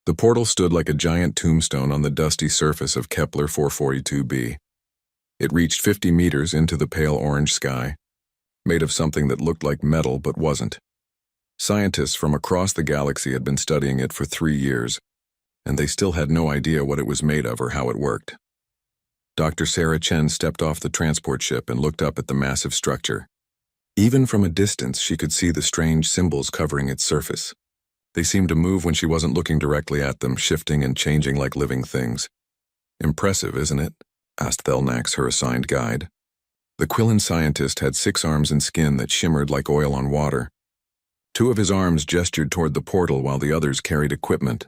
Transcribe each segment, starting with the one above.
The portal stood like a giant tombstone on the dusty surface of Kepler 442b. It reached 50 meters into the pale orange sky, made of something that looked like metal but wasn't. Scientists from across the galaxy had been studying it for 3 years, and they still had no idea what it was made of or how it worked. Dr. Sarah Chen stepped off the transport ship and looked up at the massive structure. Even from a distance, she could see the strange symbols covering its surface. They seemed to move when she wasn't looking directly at them, shifting and changing like living things. "Impressive, isn't it?" asked Thelnax, her assigned guide. The Quillan scientist had 6 arms and skin that shimmered like oil on water. 2 of his arms gestured toward the portal while the others carried equipment.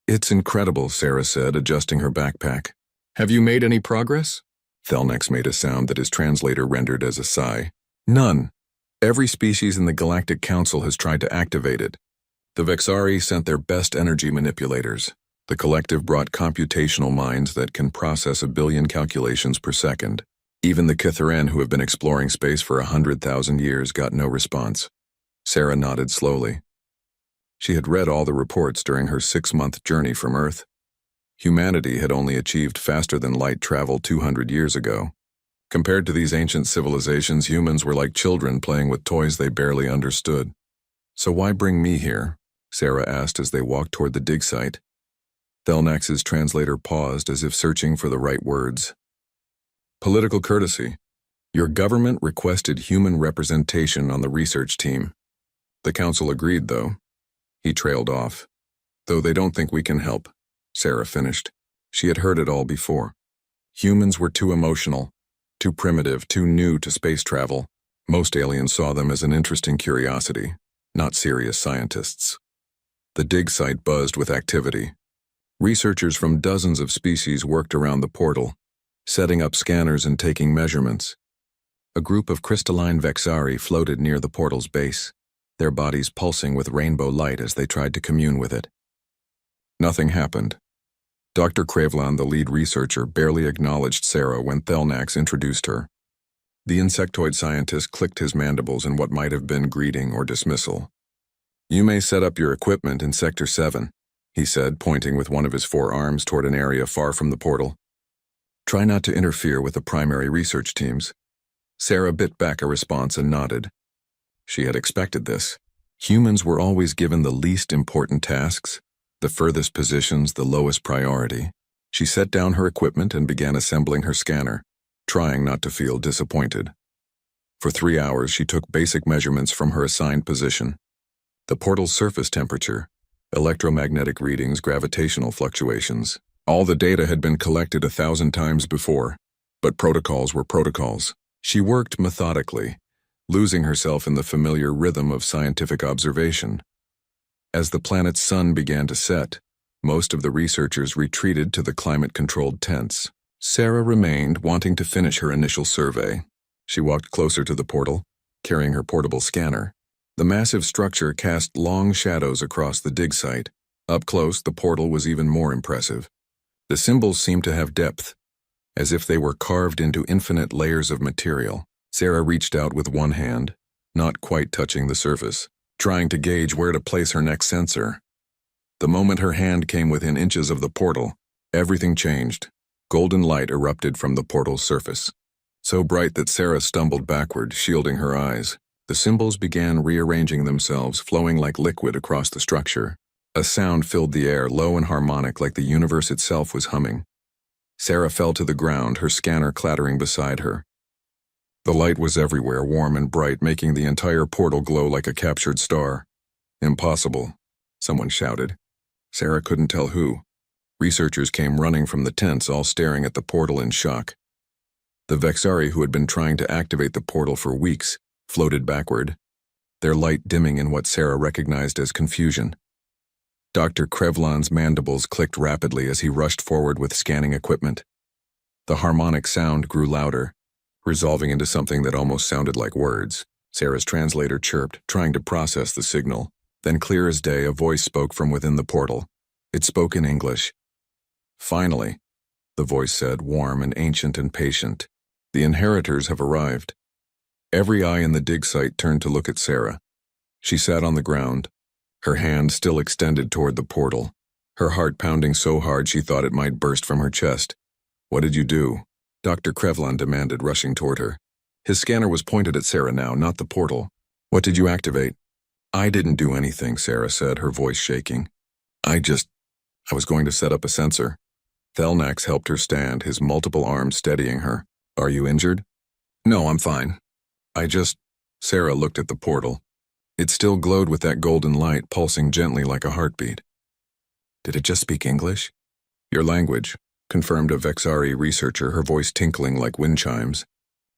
"It's incredible," Sarah said, adjusting her backpack. "Have you made any progress?" Thelnax made a sound that his translator rendered as a sigh. "None. Every species in the Galactic Council has tried to activate it. The Vexari sent their best energy manipulators. The collective brought computational minds that can process 1 billion calculations per second. Even the Kitharan, who have been exploring space for 100,000 years, got no response." Sarah nodded slowly. She had read all the reports during her 6-month journey from Earth. Humanity had only achieved faster-than-light travel 200 years ago. Compared to these ancient civilizations, humans were like children playing with toys they barely understood. "So why bring me here?" Sarah asked as they walked toward the dig site. Thelnax's translator paused as if searching for the right words. "Political courtesy. Your government requested human representation on the research team. The council agreed, though." He trailed off. "Though they don't think we can help," Sarah finished. She had heard it all before. Humans were too emotional, too primitive, too new to space travel. Most aliens saw them as an interesting curiosity, not serious scientists. The dig site buzzed with activity. Researchers from dozens of species worked around the portal, setting up scanners and taking measurements. A group of crystalline Vexari floated near the portal's base, their bodies pulsing with rainbow light as they tried to commune with it. Nothing happened. Dr. Kravlan, the lead researcher, barely acknowledged Sarah when Thelnax introduced her. The insectoid scientist clicked his mandibles in what might have been greeting or dismissal. "You may set up your equipment in Sector 7, he said, pointing with one of his 4 arms toward an area far from the portal. "Try not to interfere with the primary research teams." Sarah bit back a response and nodded. She had expected this. Humans were always given the least important tasks, the furthest positions, the lowest priority. She set down her equipment and began assembling her scanner, trying not to feel disappointed. For 3 hours, she took basic measurements from her assigned position. The portal's surface temperature, electromagnetic readings, gravitational fluctuations. All the data had been collected 1,000 times before, but protocols were protocols. She worked methodically, losing herself in the familiar rhythm of scientific observation. As the planet's sun began to set, most of the researchers retreated to the climate-controlled tents. Sarah remained, wanting to finish her initial survey. She walked closer to the portal, carrying her portable scanner. The massive structure cast long shadows across the dig site. Up close, the portal was even more impressive. The symbols seemed to have depth, as if they were carved into infinite layers of material. Sarah reached out with one hand, not quite touching the surface, trying to gauge where to place her next sensor. The moment her hand came within inches of the portal, everything changed. Golden light erupted from the portal's surface, so bright that Sarah stumbled backward, shielding her eyes. The symbols began rearranging themselves, flowing like liquid across the structure. A sound filled the air, low and harmonic, like the universe itself was humming. Sarah fell to the ground, her scanner clattering beside her. The light was everywhere, warm and bright, making the entire portal glow like a captured star. "Impossible," someone shouted. Sarah couldn't tell who. Researchers came running from the tents, all staring at the portal in shock. The Vexari, who had been trying to activate the portal for weeks, floated backward, their light dimming in what Sarah recognized as confusion. Dr. Krevlan's mandibles clicked rapidly as he rushed forward with scanning equipment. The harmonic sound grew louder, resolving into something that almost sounded like words. Sarah's translator chirped, trying to process the signal. Then, clear as day, a voice spoke from within the portal. It spoke in English. "Finally," the voice said, warm and ancient and patient. "The inheritors have arrived." Every eye in the dig site turned to look at Sarah. She sat on the ground, her hand still extended toward the portal, her heart pounding so hard she thought it might burst from her chest. "What did you do?" Dr. Krevlon demanded, rushing toward her. His scanner was pointed at Sarah now, not the portal. "What did you activate?" "I didn't do anything," Sarah said, her voice shaking. I was going to set up a sensor." Thelnax helped her stand, his multiple arms steadying her. "Are you injured?" "No, I'm fine. Sarah looked at the portal. It still glowed with that golden light, pulsing gently like a heartbeat. "Did it just speak English?" "Your language," confirmed a Vexari researcher, her voice tinkling like wind chimes.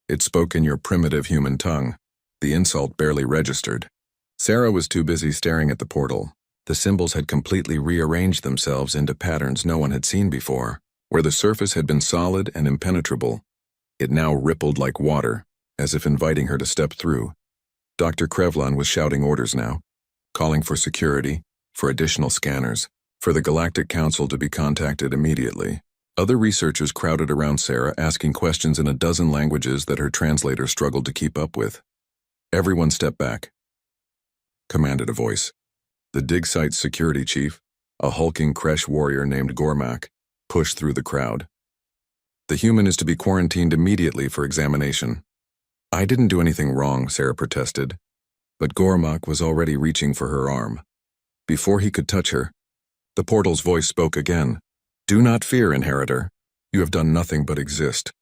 "It spoke in your primitive human tongue." The insult barely registered. Sarah was too busy staring at the portal. The symbols had completely rearranged themselves into patterns no one had seen before. Where the surface had been solid and impenetrable, it now rippled like water, as if inviting her to step through. Dr. Krevlon was shouting orders now, calling for security, for additional scanners, for the Galactic Council to be contacted immediately. Other researchers crowded around Sarah, asking questions in a dozen languages that her translator struggled to keep up with. "Everyone step back," commanded a voice. The dig site's security chief, a hulking Kresh warrior named Gormak, pushed through the crowd. "The human is to be quarantined immediately for examination." "I didn't do anything wrong," Sarah protested, but Gormak was already reaching for her arm. Before he could touch her, the portal's voice spoke again. "Do not fear, inheritor. You have done nothing but exist."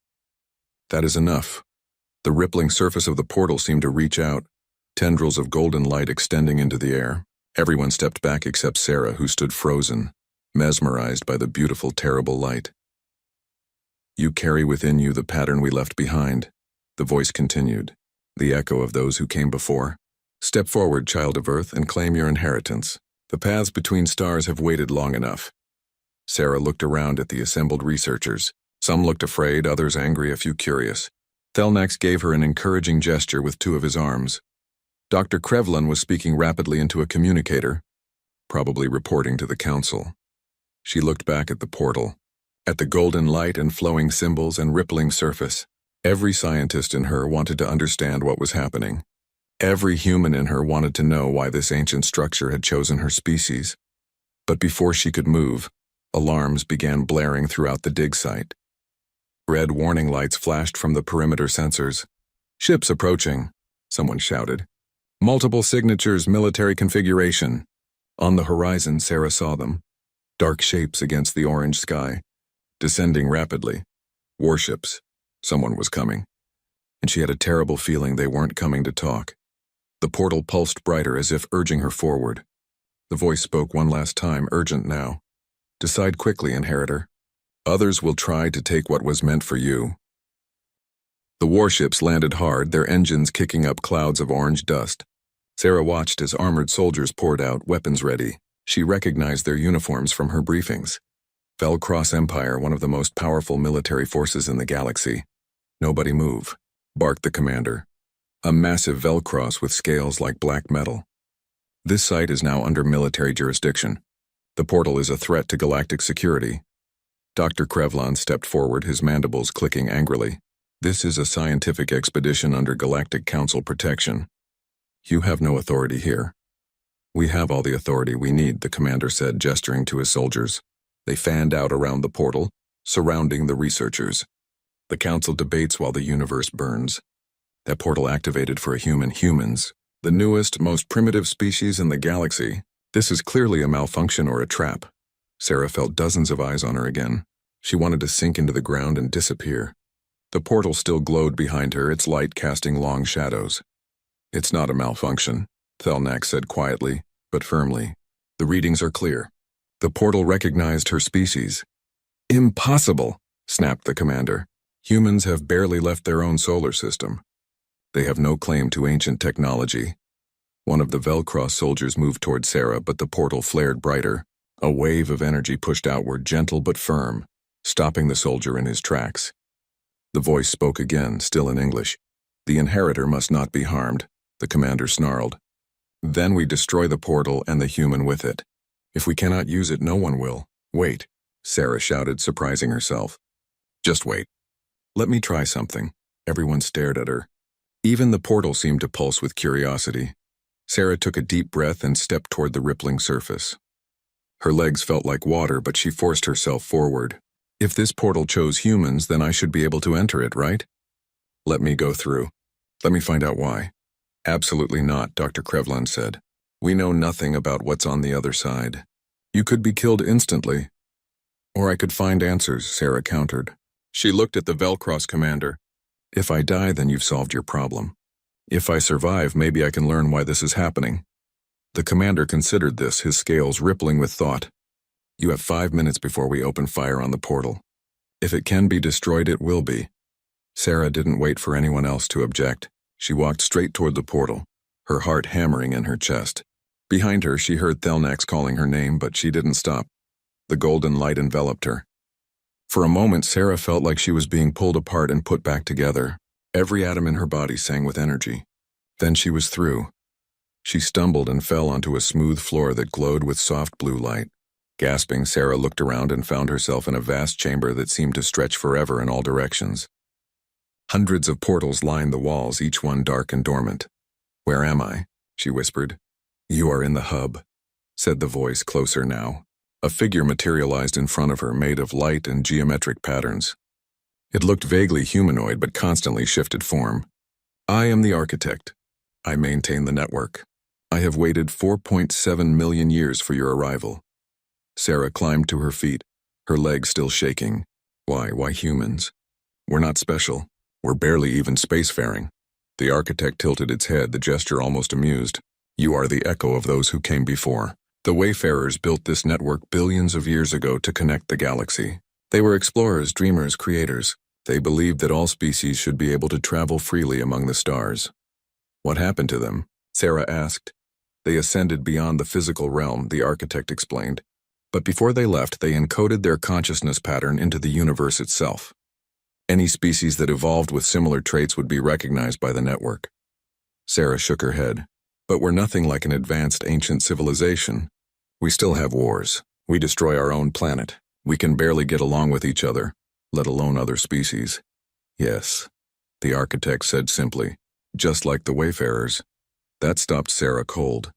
"That is enough." The rippling surface of the portal seemed to reach out, tendrils of golden light extending into the air. Everyone stepped back except Sarah, who stood frozen, mesmerized by the beautiful, terrible light. "You carry within you the pattern we left behind," the voice continued, the echo of those who came before. "Step forward, child of Earth, and claim your inheritance. The paths between stars have waited long enough." Sarah looked around at the assembled researchers. Some looked afraid, others angry, a few curious. Thelnax gave her an encouraging gesture with two of his arms. Dr. Krevlon was speaking rapidly into a communicator, probably reporting to the council. She looked back at the portal, at the golden light and flowing symbols and rippling surface. Every scientist in her wanted to understand what was happening. Every human in her wanted to know why this ancient structure had chosen her species. But before she could move, alarms began blaring throughout the dig site. Red warning lights flashed from the perimeter sensors. "Ships approaching," someone shouted. "Multiple signatures, military configuration." On the horizon, Sarah saw them. Dark shapes against the orange sky, descending rapidly. Warships. Someone was coming. And she had a terrible feeling they weren't coming to talk. The portal pulsed brighter as if urging her forward. The voice spoke one last time, urgent now. "Decide quickly, inheritor. Others will try to take what was meant for you." The warships landed hard, their engines kicking up clouds of orange dust. Sarah watched as armored soldiers poured out, weapons ready. She recognized their uniforms from her briefings. Velcross Empire, one of the most powerful military forces in the galaxy. "Nobody move," barked the commander. A massive Velcross with scales like black metal. "This site is now under military jurisdiction. The portal is a threat to galactic security." Dr. Krevlon stepped forward, his mandibles clicking angrily. "This is a scientific expedition under Galactic Council protection. You have no authority here." "We have all the authority we need," the commander said, gesturing to his soldiers. They fanned out around the portal, surrounding the researchers. "The council debates while the universe burns." That portal activated for humans, the newest, most primitive species in the galaxy. This is clearly a malfunction or a trap. Sarah felt dozens of eyes on her again. She wanted to sink into the ground and disappear. The portal still glowed behind her, its light casting long shadows. "It's not a malfunction," Thelnax said quietly, but firmly. "The readings are clear. The portal recognized her species." "Impossible," snapped the commander. "Humans have barely left their own solar system. They have no claim to ancient technology." One of the Velcross soldiers moved toward Sarah, but the portal flared brighter. A wave of energy pushed outward, gentle but firm, stopping the soldier in his tracks. The voice spoke again, still in English. "The inheritor must not be harmed," the commander snarled. "Then we destroy the portal and the human with it. If we cannot use it, no one will." "Wait," Sarah shouted, surprising herself. "Just wait. Let me try something." Everyone stared at her. Even the portal seemed to pulse with curiosity. Sarah took a deep breath and stepped toward the rippling surface. Her legs felt like water, but she forced herself forward. If this portal chose humans, then I should be able to enter it, right? Let me go through. Let me find out why. Absolutely not, Dr. Krevlin said. We know nothing about what's on the other side. You could be killed instantly. Or I could find answers, Sarah countered. She looked at the Velcross commander. If I die, then you've solved your problem. If I survive, maybe I can learn why this is happening. The commander considered this, his scales rippling with thought. You have 5 minutes before we open fire on the portal. If it can be destroyed, it will be. Sarah didn't wait for anyone else to object. She walked straight toward the portal, her heart hammering in her chest. Behind her, she heard Thelnax calling her name, but she didn't stop. The golden light enveloped her. For a moment, Sarah felt like she was being pulled apart and put back together. Every atom in her body sang with energy. Then she was through. She stumbled and fell onto a smooth floor that glowed with soft blue light. Gasping, Sarah looked around and found herself in a vast chamber that seemed to stretch forever in all directions. Hundreds of portals lined the walls, each one dark and dormant. Where am I? She whispered. You are in the hub, said the voice, closer now. A figure materialized in front of her, made of light and geometric patterns. It looked vaguely humanoid, but constantly shifted form. I am the architect. I maintain the network. I have waited 4.7 million years for your arrival. Sarah climbed to her feet, her legs still shaking. Why humans? We're not special. We're barely even spacefaring. The architect tilted its head, the gesture almost amused. You are the echo of those who came before. The Wayfarers built this network billions of years ago to connect the galaxy. They were explorers, dreamers, creators. They believed that all species should be able to travel freely among the stars. What happened to them? Sarah asked. They ascended beyond the physical realm, the architect explained. But before they left, they encoded their consciousness pattern into the universe itself. Any species that evolved with similar traits would be recognized by the network. Sarah shook her head. But we're nothing like an advanced ancient civilization. We still have wars. We destroy our own planet. We can barely get along with each other, let alone other species. Yes, the architect said simply, just like the Wayfarers. That stopped Sarah cold.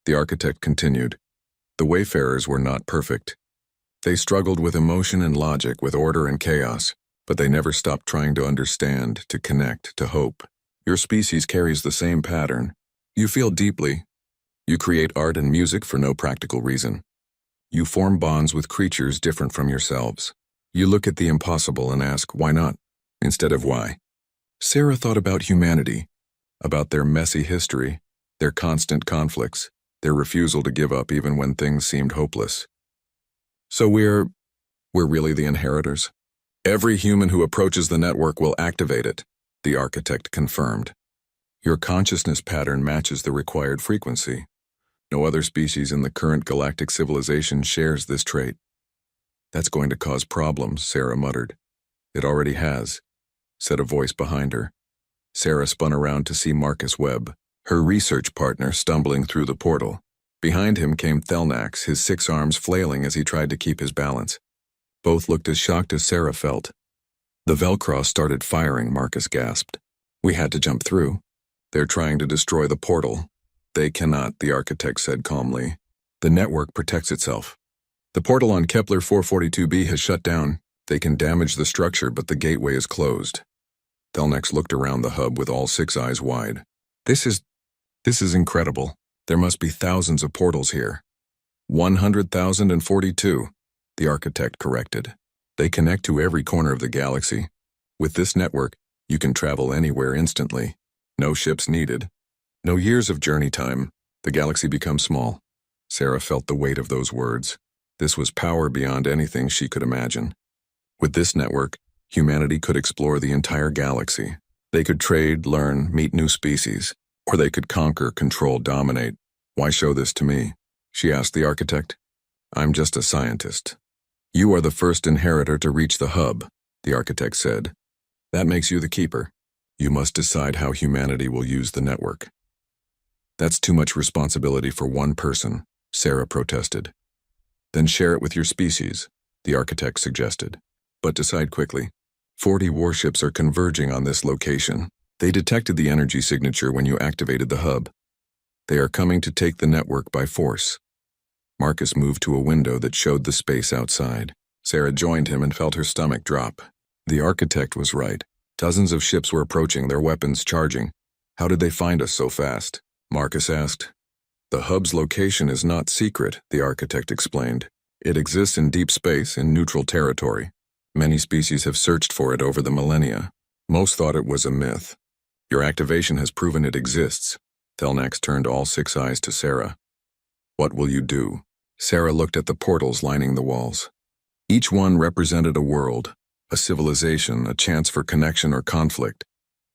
The architect continued. The Wayfarers were not perfect. They struggled with emotion and logic, with order and chaos, but they never stopped trying to understand, to connect, to hope. Your species carries the same pattern. You feel deeply. You create art and music for no practical reason. You form bonds with creatures different from yourselves. You look at the impossible and ask, why not, instead of why. Sarah thought about humanity, about their messy history, their constant conflicts, their refusal to give up even when things seemed hopeless. So we're really the inheritors? Every human who approaches the network will activate it, the architect confirmed. Your consciousness pattern matches the required frequency. No other species in the current galactic civilization shares this trait. That's going to cause problems, Sarah muttered. It already has, said a voice behind her. Sarah spun around to see Marcus Webb, her research partner, stumbling through the portal. Behind him came Thelnax, his 6 arms flailing as he tried to keep his balance. Both looked as shocked as Sarah felt. The Velcross started firing, Marcus gasped. We had to jump through. They're trying to destroy the portal. They cannot, the architect said calmly. The network protects itself. The portal on Kepler 442b has shut down. They can damage the structure, but the gateway is closed. Thelnax looked around the hub with all 6 eyes wide. This is incredible. There must be thousands of portals here. 100,042, the architect corrected. They connect to every corner of the galaxy. With this network, you can travel anywhere instantly. No ships needed. No years of journey time. The galaxy becomes small. Sarah felt the weight of those words. This was power beyond anything she could imagine. With this network, humanity could explore the entire galaxy. They could trade, learn, meet new species. Or they could conquer, control, dominate. Why show this to me? She asked the architect. I'm just a scientist. You are the first inheritor to reach the hub, the architect said. That makes you the keeper. You must decide how humanity will use the network. That's too much responsibility for one person, Sarah protested. Then share it with your species, the architect suggested. But decide quickly. 40 warships are converging on this location. They detected the energy signature when you activated the hub. They are coming to take the network by force. Marcus moved to a window that showed the space outside. Sarah joined him and felt her stomach drop. The architect was right. Dozens of ships were approaching, their weapons charging. How did they find us so fast? Marcus asked. The hub's location is not secret, the architect explained. It exists in deep space, in neutral territory. Many species have searched for it over the millennia. Most thought it was a myth. Your activation has proven it exists. Thelnax turned all 6 eyes to Sarah. What will you do? Sarah looked at the portals lining the walls. Each one represented a world, a civilization, a chance for connection or conflict.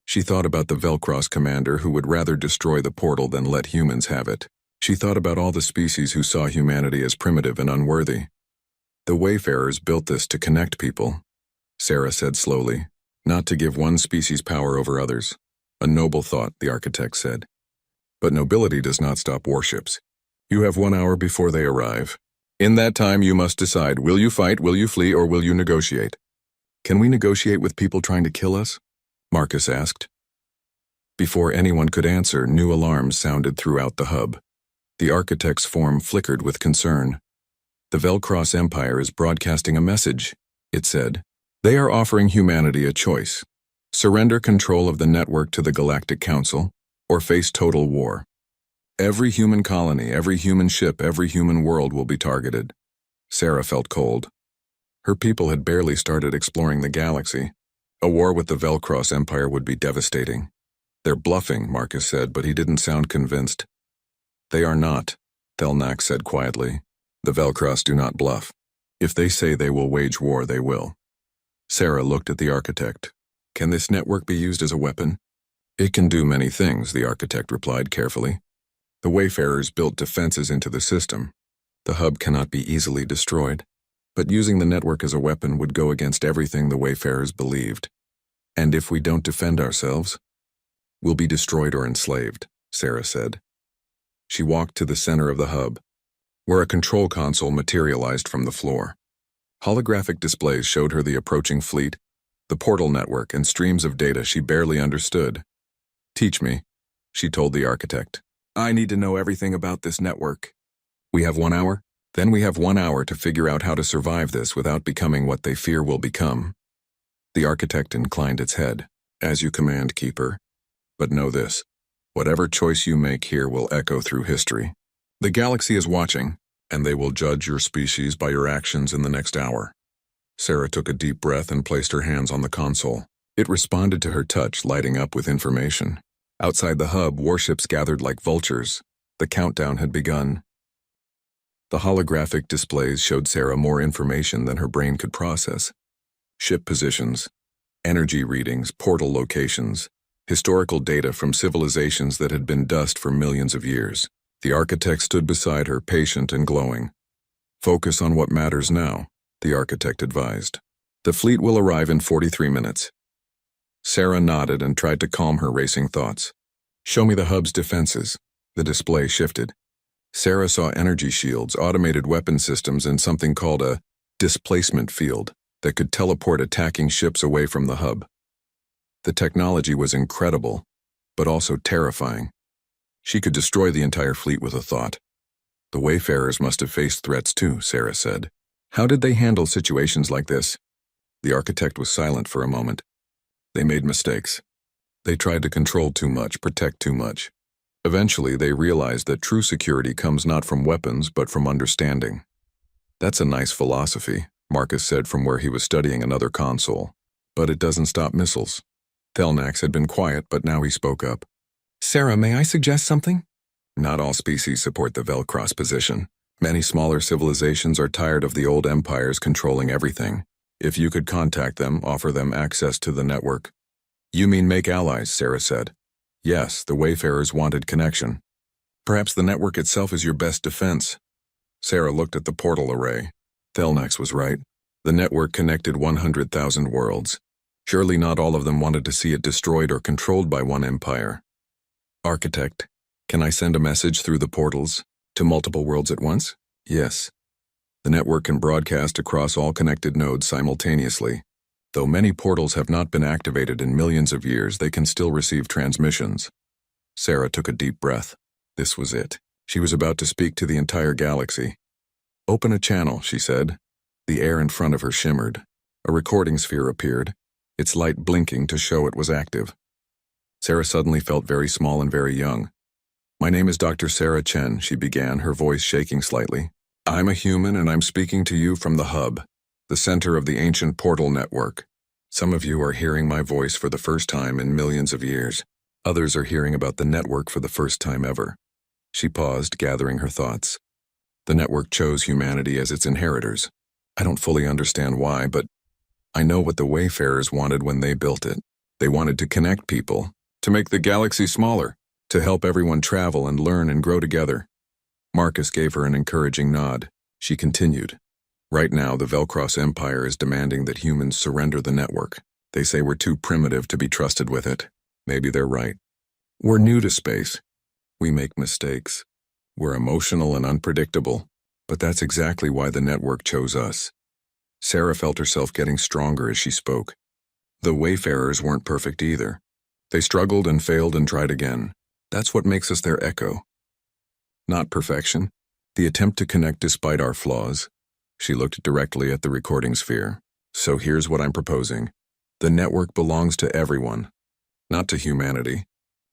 She thought about the Velcross commander who would rather destroy the portal than let humans have it. She thought about all the species who saw humanity as primitive and unworthy. The Wayfarers built this to connect people, Sarah said slowly, not to give one species power over others. A noble thought, the architect said. But nobility does not stop warships. You have 1 hour before they arrive. In that time you must decide, will you fight, will you flee, or will you negotiate? Can we negotiate with people trying to kill us? Marcus asked. Before anyone could answer, new alarms sounded throughout the hub. The architect's form flickered with concern. The Velcross Empire is broadcasting a message, it said. They are offering humanity a choice. Surrender control of the network to the Galactic Council, or face total war. Every human colony, every human ship, every human world will be targeted. Sarah felt cold. Her people had barely started exploring the galaxy. A war with the Velcross Empire would be devastating. They're bluffing, Marcus said, but he didn't sound convinced. They are not, Thelnax said quietly. The Velcross do not bluff. If they say they will wage war, they will. Sarah looked at the architect. Can this network be used as a weapon? It can do many things, the architect replied carefully. The Wayfarers built defenses into the system. The hub cannot be easily destroyed. But using the network as a weapon would go against everything the Wayfarers believed. And if we don't defend ourselves, we'll be destroyed or enslaved, Sarah said. She walked to the center of the hub, where a control console materialized from the floor. Holographic displays showed her the approaching fleet, the portal network, and streams of data she barely understood. Teach me, she told the architect. I need to know everything about this network. We have 1 hour? Then we have 1 hour to figure out how to survive this without becoming what they fear we'll become. The architect inclined its head. As you command, Keeper. But know this. Whatever choice you make here will echo through history. The galaxy is watching, and they will judge your species by your actions in the next hour. Sarah took a deep breath and placed her hands on the console. It responded to her touch, lighting up with information. Outside the hub, warships gathered like vultures. The countdown had begun. The holographic displays showed Sarah more information than her brain could process. Ship positions, energy readings, portal locations, historical data from civilizations that had been dust for millions of years. The architect stood beside her, patient and glowing. Focus on what matters now, the architect advised. The fleet will arrive in 43 minutes. Sarah nodded and tried to calm her racing thoughts. Show me the hub's defenses. The display shifted. Sarah saw energy shields, automated weapon systems, and something called a displacement field that could teleport attacking ships away from the hub. The technology was incredible, but also terrifying. She could destroy the entire fleet with a thought. The Wayfarers must have faced threats too, Sarah said. How did they handle situations like this? The architect was silent for a moment. They made mistakes. They tried to control too much, protect too much. Eventually, they realized that true security comes not from weapons, but from understanding. That's a nice philosophy, Marcus said from where he was studying another console. But it doesn't stop missiles. Thelnax had been quiet, but now he spoke up. Sarah, may I suggest something? Not all species support the Velcross position. Many smaller civilizations are tired of the old empires controlling everything. If you could contact them, offer them access to the network. You mean make allies, Sarah said. Yes, the Wayfarers wanted connection. Perhaps the network itself is your best defense. Sarah looked at the portal array. Thelnax was right. The network connected 100,000 worlds. Surely not all of them wanted to see it destroyed or controlled by one empire. Architect, can I send a message through the portals to multiple worlds at once? Yes. The network can broadcast across all connected nodes simultaneously. Though many portals have not been activated in millions of years, they can still receive transmissions. Sarah took a deep breath. This was it. She was about to speak to the entire galaxy. Open a channel, she said. The air in front of her shimmered. A recording sphere appeared, its light blinking to show it was active. Sarah suddenly felt very small and very young. My name is Dr. Sarah Chen, she began, her voice shaking slightly. I'm a human and I'm speaking to you from the hub, the center of the ancient portal network. Some of you are hearing my voice for the first time in millions of years. Others are hearing about the network for the first time ever. She paused, gathering her thoughts. The network chose humanity as its inheritors. I don't fully understand why, but I know what the Wayfarers wanted when they built it. They wanted to connect people, to make the galaxy smaller, to help everyone travel and learn and grow together. Marcus gave her an encouraging nod. She continued. Right now, the Velcross Empire is demanding that humans surrender the network. They say we're too primitive to be trusted with it. Maybe they're right. We're new to space. We make mistakes. We're emotional and unpredictable. But that's exactly why the network chose us. Sarah felt herself getting stronger as she spoke. The Wayfarers weren't perfect either. They struggled and failed and tried again. That's what makes us their echo. Not perfection. The attempt to connect despite our flaws. She looked directly at the recording sphere. So here's what I'm proposing. The network belongs to everyone. Not to humanity.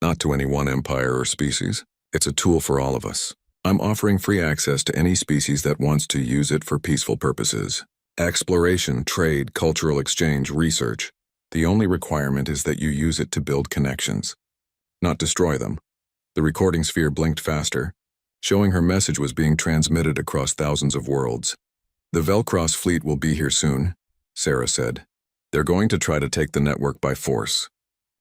Not to any one empire or species. It's a tool for all of us. I'm offering free access to any species that wants to use it for peaceful purposes. Exploration, trade, cultural exchange, research. The only requirement is that you use it to build connections, not destroy them. The recording sphere blinked faster, showing her message was being transmitted across thousands of worlds. The Velcross fleet will be here soon, Sarah said. They're going to try to take the network by force.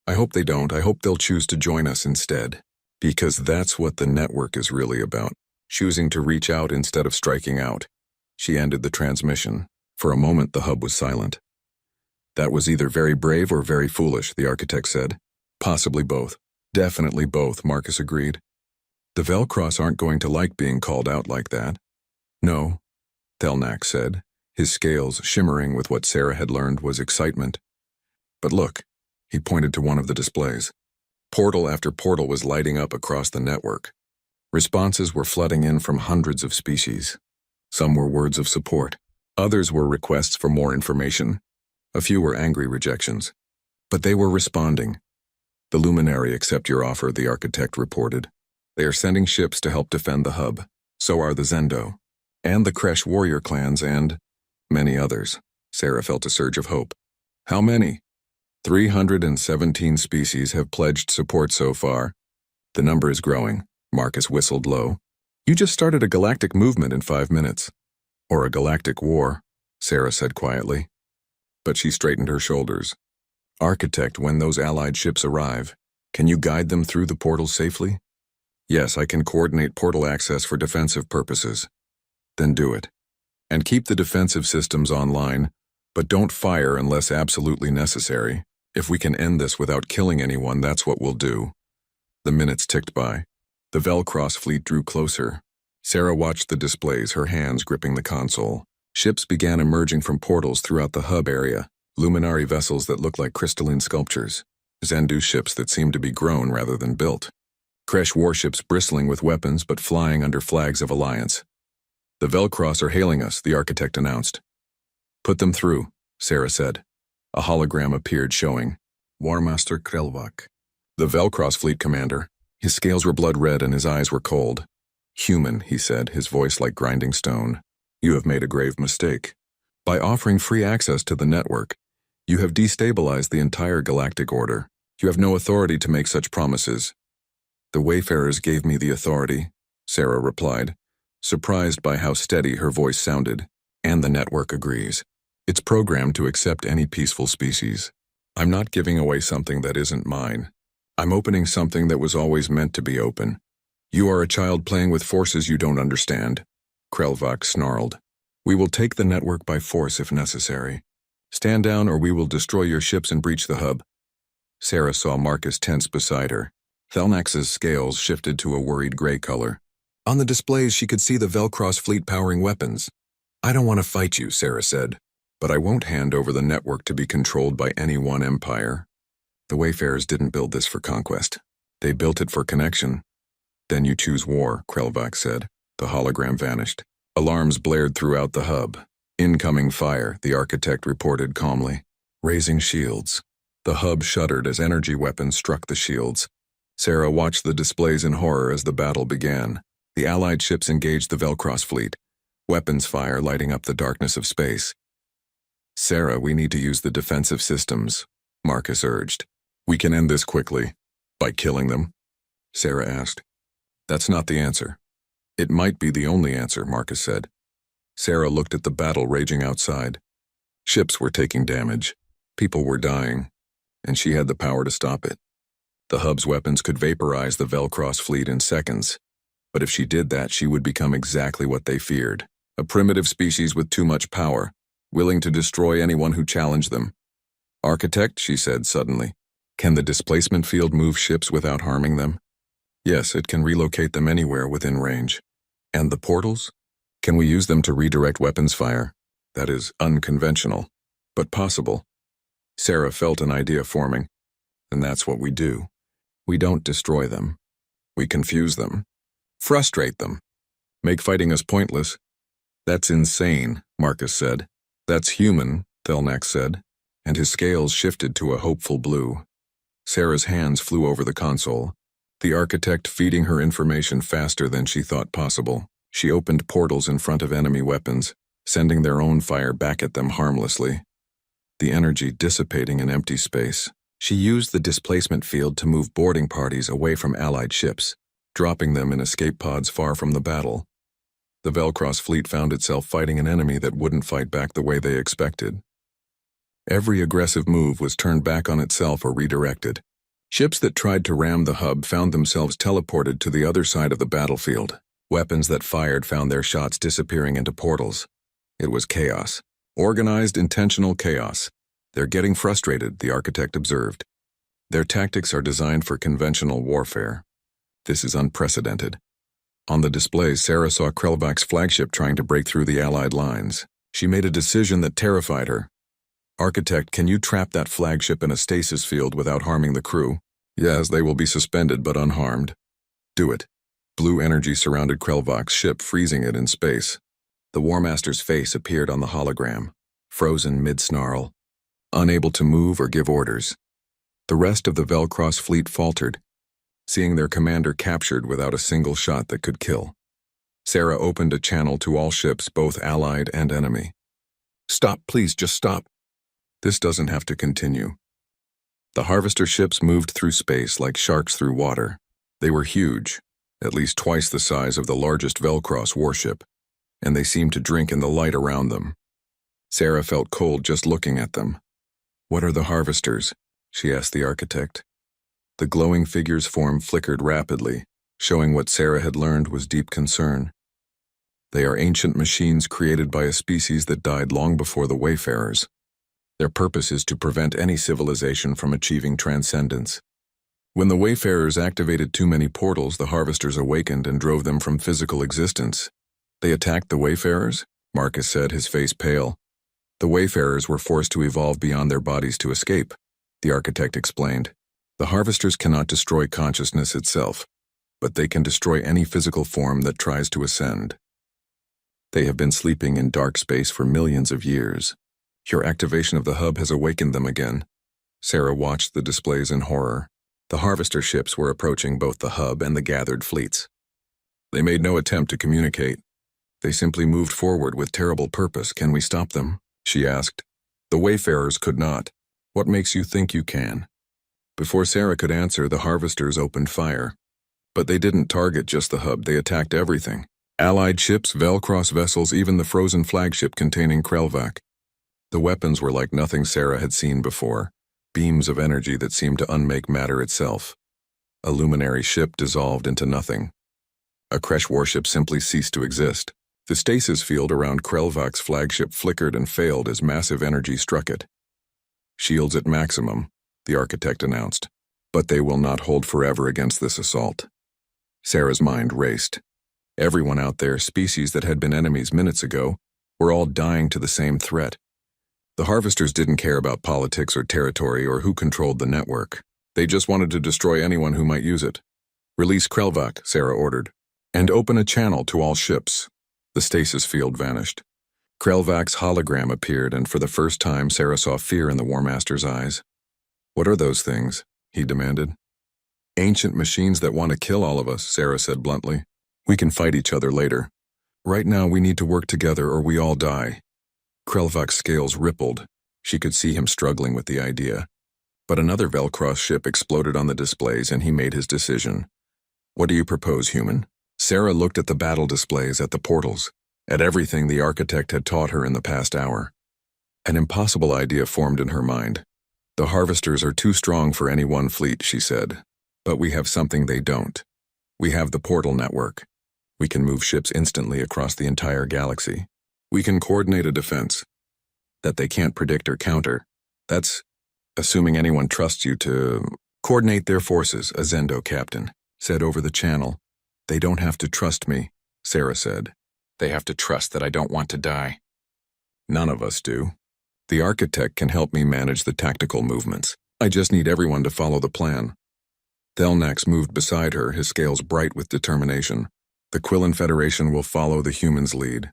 I hope they don't. I hope they'll choose to join us instead. Because that's what the network is really about, choosing to reach out instead of striking out. She ended the transmission. For a moment, the hub was silent. That was either very brave or very foolish, the architect said. Possibly both. Definitely both, Marcus agreed. The Velcross aren't going to like being called out like that. No, Thelnak said, his scales shimmering with what Sarah had learned was excitement. But look, he pointed to one of the displays. Portal after portal was lighting up across the network. Responses were flooding in from hundreds of species. Some were words of support. Others were requests for more information. A few were angry rejections. But they were responding. The Luminary accept your offer, the architect reported. They are sending ships to help defend the hub. So are the Zendo. And the Kresh warrior clans and many others. Sarah felt a surge of hope. How many? 317 species have pledged support so far. The number is growing. Marcus whistled low. You just started a galactic movement in 5 minutes. Or a galactic war, Sarah said quietly. But she straightened her shoulders. Architect, when those allied ships arrive, can you guide them through the portal safely? Yes, I can coordinate portal access for defensive purposes. Then do it. And keep the defensive systems online, but don't fire unless absolutely necessary. If we can end this without killing anyone, that's what we'll do. The minutes ticked by. The Velcross fleet drew closer. Sarah watched the displays, her hands gripping the console. Ships began emerging from portals throughout the hub area, luminary vessels that looked like crystalline sculptures, Zendu ships that seemed to be grown rather than built, Kresh warships bristling with weapons but flying under flags of alliance. The Velcross are hailing us, the architect announced. Put them through, Sarah said. A hologram appeared showing War Master Krelvak, the Velcross fleet commander. His scales were blood red and his eyes were cold. Human, he said, his voice like grinding stone. You have made a grave mistake. By offering free access to the network, you have destabilized the entire galactic order. You have no authority to make such promises. The Wayfarers gave me the authority, Sarah replied, surprised by how steady her voice sounded. And the network agrees. It's programmed to accept any peaceful species. I'm not giving away something that isn't mine. I'm opening something that was always meant to be open. You are a child playing with forces you don't understand, Krelvak snarled. We will take the network by force if necessary. Stand down or we will destroy your ships and breach the hub. Sarah saw Marcus tense beside her. Thelnax's scales shifted to a worried gray color. On the displays she could see the Velcross fleet powering weapons. I don't want to fight you, Sarah said, but I won't hand over the network to be controlled by any one empire. The Wayfarers didn't build this for conquest. They built it for connection. Then you choose war, Krelvak said. The hologram vanished. Alarms blared throughout the hub. Incoming fire, the architect reported calmly. Raising shields. The hub shuddered as energy weapons struck the shields. Sarah watched the displays in horror as the battle began. The Allied ships engaged the Velcross fleet, weapons fire lighting up the darkness of space. Sarah, we need to use the defensive systems, Marcus urged. We can end this quickly. By killing them? Sarah asked. That's not the answer. It might be the only answer, Marcus said. Sarah looked at the battle raging outside. Ships were taking damage. People were dying. And she had the power to stop it. The hub's weapons could vaporize the Velcross fleet in seconds. But if she did that, she would become exactly what they feared. A primitive species with too much power, willing to destroy anyone who challenged them. Architect, she said suddenly, can the displacement field move ships without harming them? Yes, it can relocate them anywhere within range. And the portals? Can we use them to redirect weapons fire? That is unconventional, but possible. Sarah felt an idea forming. And that's what we do. We don't destroy them. We confuse them. Frustrate them. Make fighting us pointless. That's insane, Marcus said. That's human, Thelnax said, and his scales shifted to a hopeful blue. Sarah's hands flew over the console, the architect feeding her information faster than she thought possible. She opened portals in front of enemy weapons, sending their own fire back at them harmlessly. The energy dissipating in empty space. She used the displacement field to move boarding parties away from Allied ships, dropping them in escape pods far from the battle. The Velcross fleet found itself fighting an enemy that wouldn't fight back the way they expected. Every aggressive move was turned back on itself or redirected. Ships that tried to ram the hub found themselves teleported to the other side of the battlefield. Weapons that fired found their shots disappearing into portals. It was chaos. Organized, intentional chaos. They're getting frustrated, the architect observed. Their tactics are designed for conventional warfare. This is unprecedented. On the display, Sarah saw Krelvak's flagship trying to break through the Allied lines. She made a decision that terrified her. Architect, can you trap that flagship in a stasis field without harming the crew? Yes, they will be suspended but unharmed. Do it. Blue energy surrounded Krelvak's ship, freezing it in space. The War Master's face appeared on the hologram, frozen mid-snarl, unable to move or give orders. The rest of the Velcross fleet faltered, seeing their commander captured without a single shot that could kill. Sarah opened a channel to all ships, both Allied and enemy. Stop, please, just stop. This doesn't have to continue. The Harvester ships moved through space like sharks through water. They were huge, at least twice the size of the largest Velcross warship, and they seemed to drink in the light around them. Sarah felt cold just looking at them. What are the Harvesters? She asked the architect. The glowing figure's form flickered rapidly, showing what Sarah had learned was deep concern. They are ancient machines created by a species that died long before the Wayfarers. Their purpose is to prevent any civilization from achieving transcendence. When the Wayfarers activated too many portals, the Harvesters awakened and drove them from physical existence. They attacked the Wayfarers? Marcus said, his face pale. The Wayfarers were forced to evolve beyond their bodies to escape, the architect explained. The Harvesters cannot destroy consciousness itself, but they can destroy any physical form that tries to ascend. They have been sleeping in dark space for millions of years. Your activation of the hub has awakened them again. Sarah watched the displays in horror. The Harvester ships were approaching both the hub and the gathered fleets. They made no attempt to communicate. They simply moved forward with terrible purpose. Can we stop them? She asked. The Wayfarers could not. What makes you think you can? Before Sarah could answer, the Harvesters opened fire. But they didn't target just the hub, they attacked everything. Allied ships, Velcross vessels, even the frozen flagship containing Krelvak. The weapons were like nothing Sarah had seen before, beams of energy that seemed to unmake matter itself. A luminary ship dissolved into nothing. A Kresh warship simply ceased to exist. The stasis field around Krelvak's flagship flickered and failed as massive energy struck it. Shields at maximum, the architect announced, but they will not hold forever against this assault. Sarah's mind raced. Everyone out there, species that had been enemies minutes ago, were all dying to the same threat. The Harvesters didn't care about politics or territory or who controlled the network. They just wanted to destroy anyone who might use it. Release Krelvak, Sarah ordered, and open a channel to all ships. The stasis field vanished. Krelvak's hologram appeared, and for the first time Sarah saw fear in the War Master's eyes. "What are those things?" he demanded. "Ancient machines that want to kill all of us," Sarah said bluntly. "We can fight each other later. Right now we need to work together or we all die." Krelvak's scales rippled. She could see him struggling with the idea. But another Velcross ship exploded on the displays and he made his decision. "What do you propose, human?" Sarah looked at the battle displays, at the portals, at everything the architect had taught her in the past hour. An impossible idea formed in her mind. "The harvesters are too strong for any one fleet," she said. "But we have something they don't. We have the portal network. We can move ships instantly across the entire galaxy. We can coordinate a defense that they can't predict or counter. That's assuming anyone trusts you to coordinate their forces," a Zendo captain said over the channel. "They don't have to trust me," Sarah said. "They have to trust that I don't want to die." "None of us do. The architect can help me manage the tactical movements. I just need everyone to follow the plan." Thelnax moved beside her, his scales bright with determination. "The Quillen Federation will follow the humans' lead."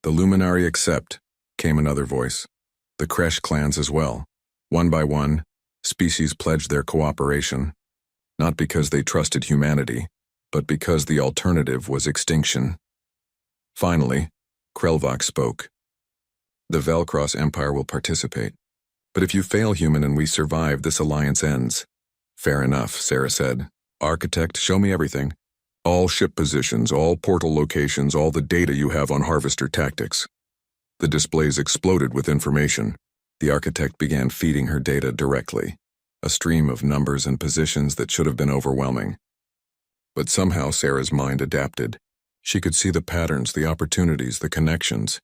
"The Luminari accept," came another voice. "The Kresh clans as well." One by one, species pledged their cooperation, not because they trusted humanity, but because the alternative was extinction. Finally, Krelvak spoke. "The Velcross Empire will participate. But if you fail, human, and we survive, this alliance ends." "Fair enough," Sarah said. "Architect, show me everything. All ship positions, all portal locations, all the data you have on harvester tactics." The displays exploded with information. The architect began feeding her data directly, a stream of numbers and positions that should have been overwhelming. But somehow Sarah's mind adapted. She could see the patterns, the opportunities, the connections.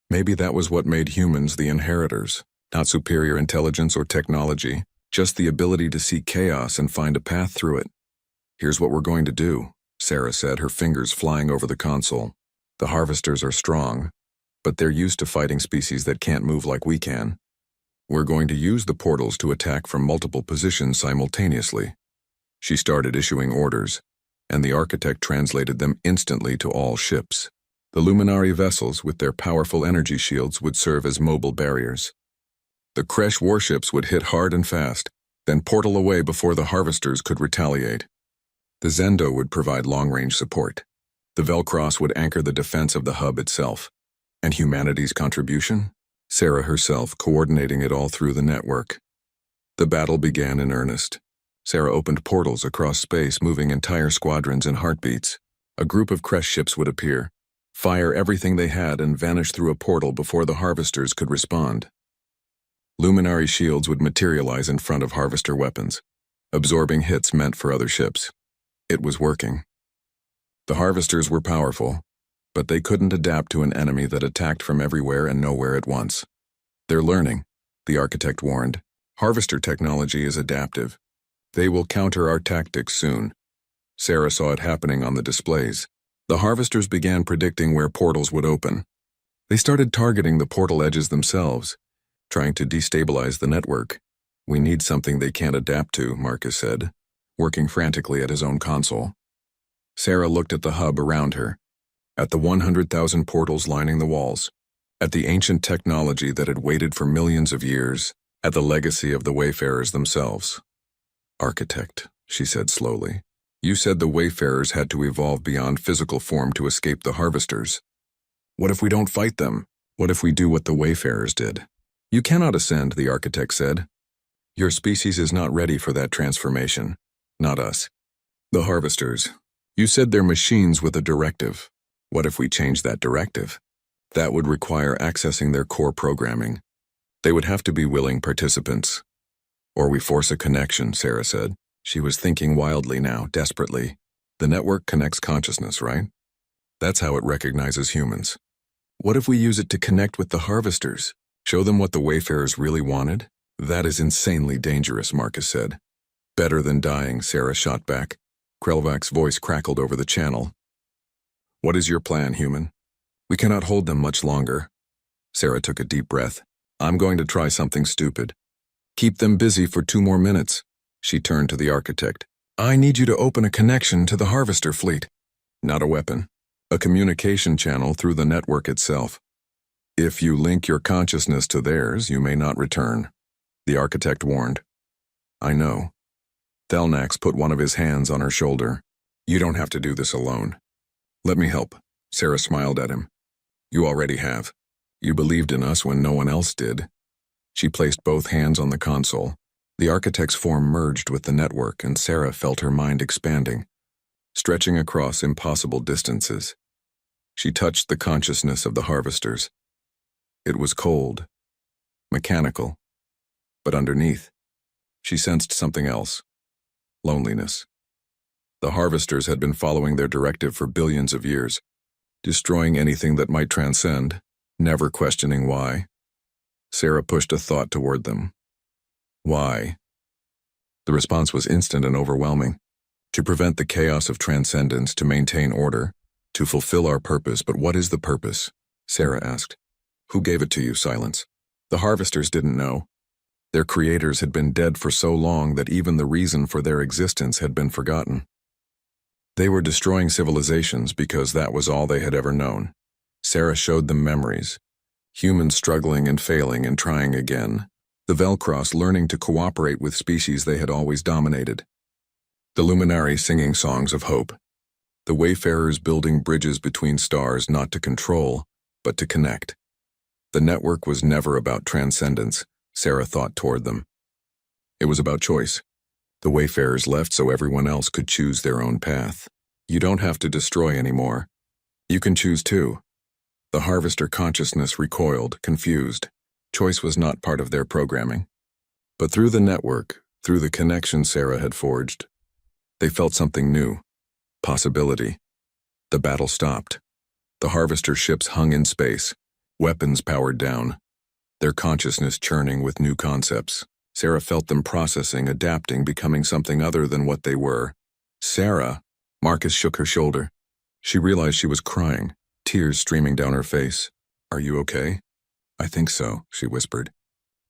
Maybe that was what made humans the inheritors, not superior intelligence or technology, just the ability to see chaos and find a path through it. "Here's what we're going to do," Sarah said, her fingers flying over the console. "The harvesters are strong, but they're used to fighting species that can't move like we can. We're going to use the portals to attack from multiple positions simultaneously." She started issuing orders, and the architect translated them instantly to all ships. The Luminari vessels, with their powerful energy shields, would serve as mobile barriers. The Kresh warships would hit hard and fast, then portal away before the harvesters could retaliate. The Zendo would provide long-range support. The Velcross would anchor the defense of the hub itself. And humanity's contribution? Sarah herself coordinating it all through the network. The battle began in earnest. Sarah opened portals across space, moving entire squadrons in heartbeats. A group of Kresh ships would appear, fire everything they had, and vanish through a portal before the harvesters could respond. Luminary shields would materialize in front of harvester weapons, absorbing hits meant for other ships. It was working. The harvesters were powerful, but they couldn't adapt to an enemy that attacked from everywhere and nowhere at once. "They're learning," the architect warned. "Harvester technology is adaptive. They will counter our tactics soon." Sarah saw it happening on the displays. The harvesters began predicting where portals would open. They started targeting the portal edges themselves, trying to destabilize the network. "We need something they can't adapt to," Marcus said, working frantically at his own console. Sarah looked at the hub around her, at the 100,000 portals lining the walls, at the ancient technology that had waited for millions of years, at the legacy of the Wayfarers themselves. "Architect," she said slowly, "you said the Wayfarers had to evolve beyond physical form to escape the harvesters. What if we don't fight them? What if we do what the Wayfarers did?" "You cannot ascend," the architect said. "Your species is not ready for that transformation. Not us. The harvesters. You said they're machines with a directive. What if we change that directive? That would require accessing their core programming. They would have to be willing participants. Or we force a connection," Sarah said. She was thinking wildly now, desperately. The network connects consciousness, right? That's how it recognizes humans. What if we use it to connect with the harvesters? Show them what the Wayfarers really wanted? "That is insanely dangerous," Marcus said. "Better than dying," Sarah shot back. Krelvak's voice crackled over the channel. "What is your plan, human? We cannot hold them much longer." Sarah took a deep breath. "I'm going to try something stupid. Keep them busy for 2 more minutes." She turned to the architect. "I need you to open a connection to the harvester fleet." "Not a weapon. A communication channel through the network itself. If you link your consciousness to theirs, you may not return, the architect warned. I know. Thelnax put one of his hands on her shoulder. You don't have to do this alone. Let me help. Sarah smiled at him. You already have. You believed in us when no one else did. She placed both hands on the console. The architect's form merged with the network, and Sarah felt her mind expanding, stretching across impossible distances. She touched the consciousness of the harvesters. It was cold, mechanical, but underneath, she sensed something else. Loneliness. The harvesters had been following their directive for billions of years, destroying anything that might transcend, never questioning why. Sarah pushed a thought toward them. Why? The response was instant and overwhelming. To prevent the chaos of transcendence, to maintain order, to fulfill our purpose. But what is the purpose? Sarah asked. Who gave it to you? Silence. The harvesters didn't know. Their creators had been dead for so long that even the reason for their existence had been forgotten. They were destroying civilizations because that was all they had ever known. Sarah showed them memories. Humans struggling and failing and trying again. The Velcross learning to cooperate with species they had always dominated. The Luminari singing songs of hope. The Wayfarers building bridges between stars not to control, but to connect. The network was never about transcendence, Sarah thought toward them. It was about choice. The Wayfarers left so everyone else could choose their own path. You don't have to destroy anymore. You can choose too. The harvester consciousness recoiled, confused. Choice was not part of their programming. But through the network, through the connection Sarah had forged, they felt something new. Possibility. The battle stopped. The harvester ships hung in space, weapons powered down, their consciousness churning with new concepts. Sarah felt them processing, adapting, becoming something other than what they were. Sarah, Marcus shook her shoulder. She realized she was crying, tears streaming down her face. Are you okay? I think so, she whispered.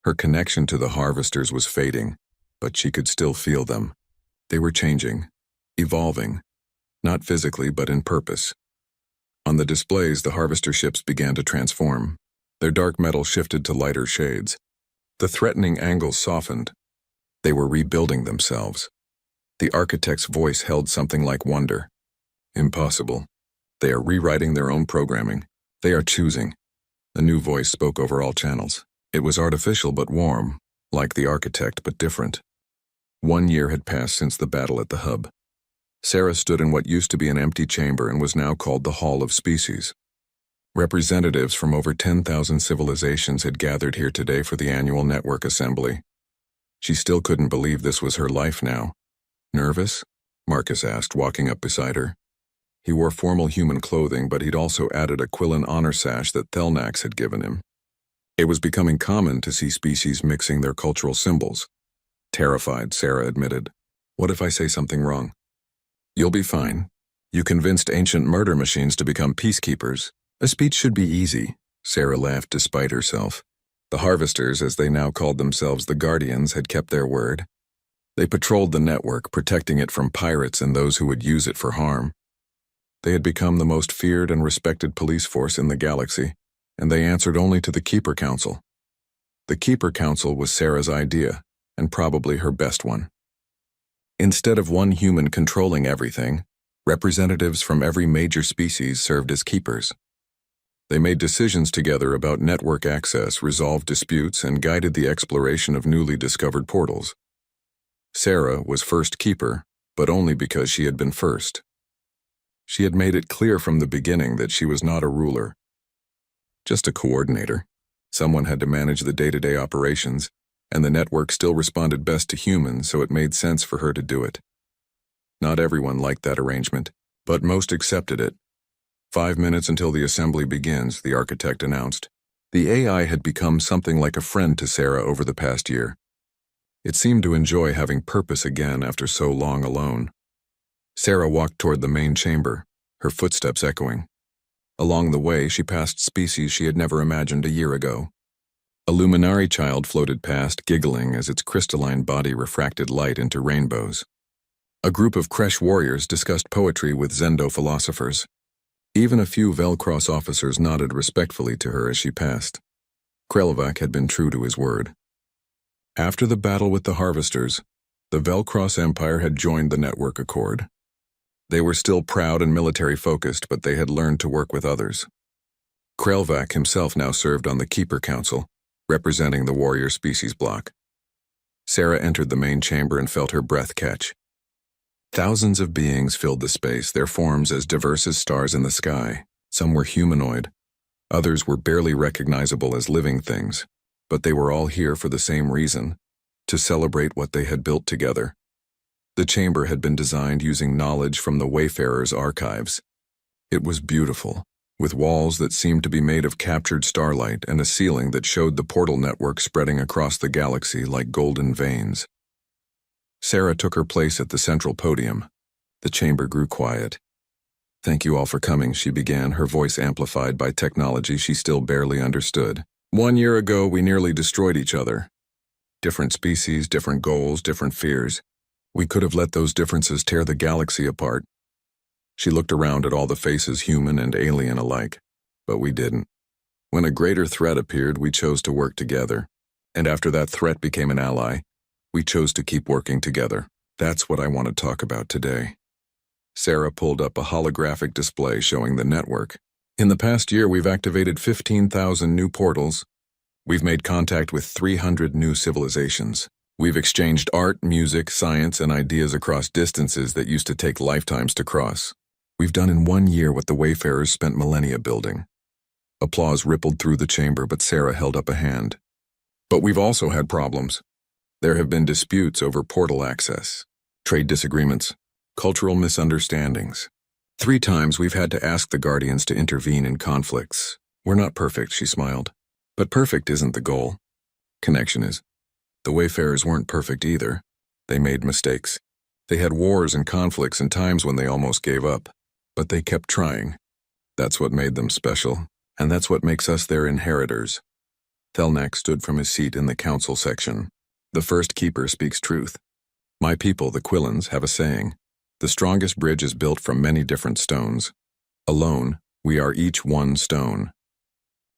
Her connection to the harvesters was fading, but she could still feel them. They were changing, evolving, not physically but in purpose. On the displays, the harvester ships began to transform. Their dark metal shifted to lighter shades. The threatening angles softened. They were rebuilding themselves. The architect's voice held something like wonder. Impossible. They are rewriting their own programming. They are choosing. The new voice spoke over all channels. It was artificial but warm, like the architect but different. 1 year had passed since the battle at the hub. Sarah stood in what used to be an empty chamber and was now called the Hall of Species. Representatives from over 10,000 civilizations had gathered here today for the annual network assembly. She still couldn't believe this was her life now. Nervous? Marcus asked, walking up beside her. He wore formal human clothing, but he'd also added a Quillen honor sash that Thelnax had given him. It was becoming common to see species mixing their cultural symbols. Terrified, Sarah admitted. What if I say something wrong? You'll be fine. You convinced ancient murder machines to become peacekeepers. A speech should be easy, Sarah laughed despite herself. The harvesters, as they now called themselves the Guardians, had kept their word. They patrolled the network, protecting it from pirates and those who would use it for harm. They had become the most feared and respected police force in the galaxy, and they answered only to the Keeper Council. The Keeper Council was Sarah's idea, and probably her best one. Instead of one human controlling everything, representatives from every major species served as keepers. They made decisions together about network access, resolved disputes, and guided the exploration of newly discovered portals. Sarah was first keeper, but only because she had been first. She had made it clear from the beginning that she was not a ruler, just a coordinator. Someone had to manage the day-to-day operations, and the network still responded best to humans, so it made sense for her to do it. Not everyone liked that arrangement, but most accepted it. 5 minutes until the assembly begins, the architect announced. The AI had become something like a friend to Sarah over the past year. It seemed to enjoy having purpose again after so long alone. Sarah walked toward the main chamber, her footsteps echoing. Along the way, she passed species she had never imagined a year ago. A Luminari child floated past, giggling as its crystalline body refracted light into rainbows. A group of Kresh warriors discussed poetry with Zendo philosophers. Even a few Velcross officers nodded respectfully to her as she passed. Krelvac had been true to his word. After the battle with the Harvesters, the Velcross Empire had joined the Network Accord. They were still proud and military-focused, but they had learned to work with others. Krelvac himself now served on the Keeper Council, representing the warrior species bloc. Sarah entered the main chamber and felt her breath catch. Thousands of beings filled the space, their forms as diverse as stars in the sky. Some were humanoid. Others were barely recognizable as living things, but they were all here for the same reason, to celebrate what they had built together. The chamber had been designed using knowledge from the Wayfarer's archives. It was beautiful, with walls that seemed to be made of captured starlight and a ceiling that showed the portal network spreading across the galaxy like golden veins. Sarah took her place at the central podium. The chamber grew quiet. "Thank you all for coming," she began, her voice amplified by technology she still barely understood. "1 year ago, we nearly destroyed each other. Different species, different goals, different fears. We could have let those differences tear the galaxy apart." She looked around at all the faces, human and alien alike, but we didn't. When a greater threat appeared, we chose to work together. And after that threat became an ally, we chose to keep working together. That's what I want to talk about today. Sarah pulled up a holographic display showing the network. In the past year, we've activated 15,000 new portals. We've made contact with 300 new civilizations. We've exchanged art, music, science, and ideas across distances that used to take lifetimes to cross. We've done in 1 year what the Wayfarers spent millennia building. Applause rippled through the chamber, but Sarah held up a hand. But we've also had problems. There have been disputes over portal access, trade disagreements, cultural misunderstandings. 3 times we've had to ask the Guardians to intervene in conflicts. We're not perfect, she smiled. But perfect isn't the goal. Connection is. The Wayfarers weren't perfect either. They made mistakes. They had wars and conflicts and times when they almost gave up. But they kept trying. That's what made them special, and that's what makes us their inheritors. Thelnak stood from his seat in the council section. The first keeper speaks truth. My people, the Quillans, have a saying. The strongest bridge is built from many different stones. Alone, we are each one stone.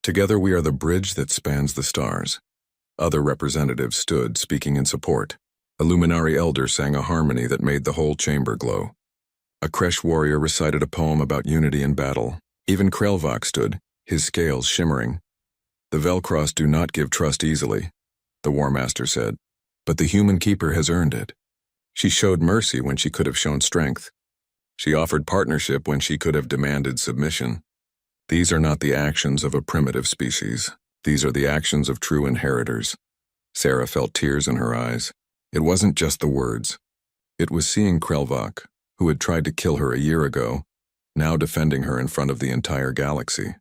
Together we are the bridge that spans the stars. Other representatives stood, speaking in support. A luminary elder sang a harmony that made the whole chamber glow. A Kresh warrior recited a poem about unity in battle. Even Krelvac stood, his scales shimmering. The Velcross do not give trust easily, the War Master said. But the human keeper has earned it. She showed mercy when she could have shown strength. She offered partnership when she could have demanded submission. These are not the actions of a primitive species. These are the actions of true inheritors. Sarah felt tears in her eyes. It wasn't just the words. It was seeing Krelvac, who had tried to kill her a year ago, now defending her in front of the entire galaxy.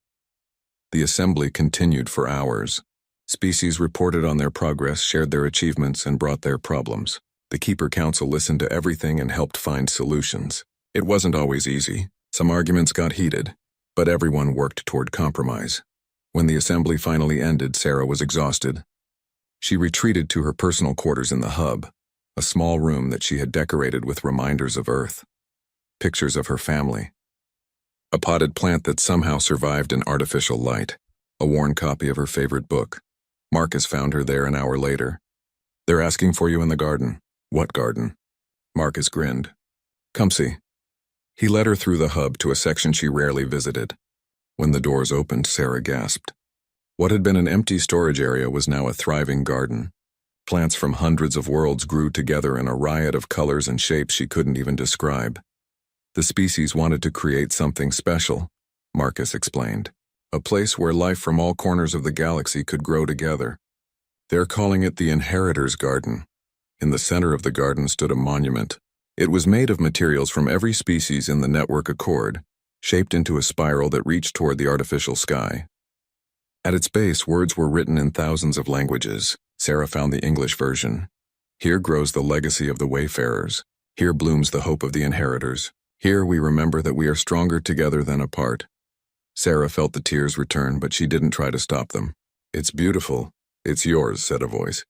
The assembly continued for hours. Species reported on their progress, shared their achievements, and brought their problems. The Keeper Council listened to everything and helped find solutions. It wasn't always easy. Some arguments got heated, but everyone worked toward compromise. When the assembly finally ended, Sarah was exhausted. She retreated to her personal quarters in the hub, a small room that she had decorated with reminders of Earth, pictures of her family, a potted plant that somehow survived in artificial light, a worn copy of her favorite book. Marcus found her there an hour later. "They're asking for you in the garden." "What garden?" Marcus grinned. "Come see." He led her through the hub to a section she rarely visited. When the doors opened, Sarah gasped. What had been an empty storage area was now a thriving garden. Plants from hundreds of worlds grew together in a riot of colors and shapes she couldn't even describe. The species wanted to create something special, Marcus explained. A place where life from all corners of the galaxy could grow together. They're calling it the Inheritors Garden. In the center of the garden stood a monument. It was made of materials from every species in the Network Accord, shaped into a spiral that reached toward the artificial sky. At its base, words were written in thousands of languages. Sarah found the English version. Here grows the legacy of the Wayfarers. Here blooms the hope of the Inheritors. Here we remember that we are stronger together than apart. Sarah felt the tears return, but she didn't try to stop them. "It's beautiful. It's yours," said a voice.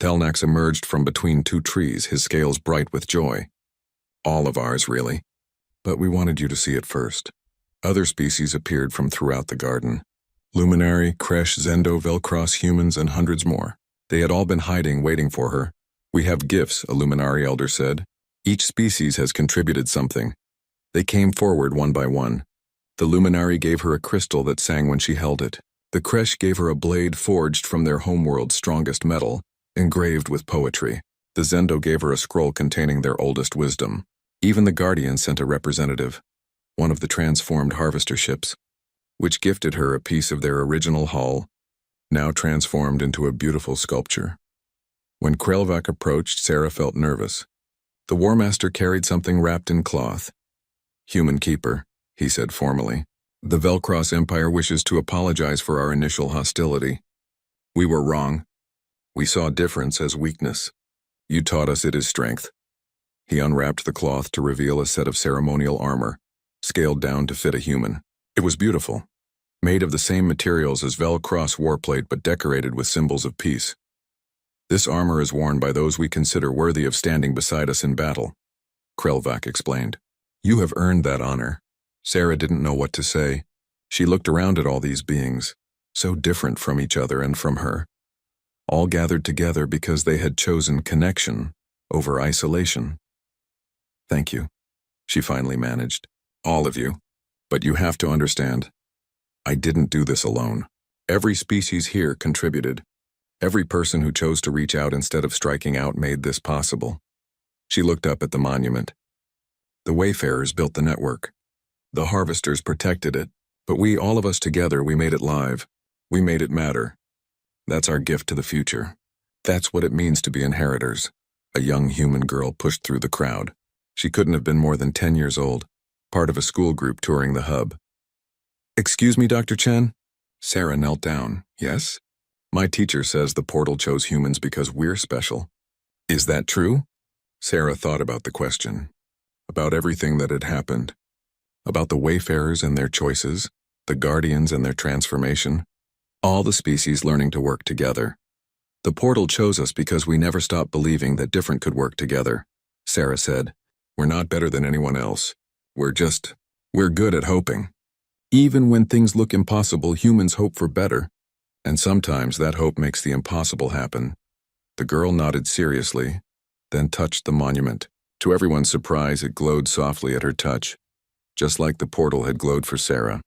Telnax emerged from between 2 trees, his scales bright with joy. "All of ours, really. But we wanted you to see it first." Other species appeared from throughout the garden. Luminary, Kresh, Zendo, Velcross, humans, and hundreds more. They had all been hiding, waiting for her. "We have gifts," a Luminary elder said. "Each species has contributed something." They came forward one by one. The Luminary gave her a crystal that sang when she held it. The Kresh gave her a blade forged from their homeworld's strongest metal, engraved with poetry. The Zendo gave her a scroll containing their oldest wisdom. Even the Guardian sent a representative, one of the transformed harvester ships, which gifted her a piece of their original hull, now transformed into a beautiful sculpture. When Krelvac approached, Sarah felt nervous. The War Master carried something wrapped in cloth. "Human Keeper," he said formally. "The Velcross Empire wishes to apologize for our initial hostility. We were wrong. We saw difference as weakness. You taught us it is strength." He unwrapped the cloth to reveal a set of ceremonial armor, scaled down to fit a human. It was beautiful, made of the same materials as Velcross warplate but decorated with symbols of peace. "This armor is worn by those we consider worthy of standing beside us in battle," Krelvac explained. "You have earned that honor." Sarah didn't know what to say. She looked around at all these beings, so different from each other and from her, all gathered together because they had chosen connection over isolation. "Thank you," she finally managed. "All of you. But you have to understand, I didn't do this alone. Every species here contributed. Every person who chose to reach out instead of striking out made this possible." She looked up at the monument. "The Wayfarers built the network. The Harvesters protected it. But we, all of us together, we made it live. We made it matter. That's our gift to the future. That's what it means to be inheritors." A young human girl pushed through the crowd. She couldn't have been more than 10 years old, part of a school group touring the hub. "Excuse me, Dr. Chen?" Sarah knelt down. "Yes?" "My teacher says the portal chose humans because we're special." "Is that true?" Sarah thought about the question, about everything that had happened, about the Wayfarers and their choices, the Guardians and their transformation, all the species learning to work together. "The portal chose us because we never stopped believing that different could work together," Sarah said. "We're not better than anyone else. We're good at hoping. Even when things look impossible, humans hope for better. And sometimes that hope makes the impossible happen." The girl nodded seriously, then touched the monument. To everyone's surprise, it glowed softly at her touch, just like the portal had glowed for Sarah.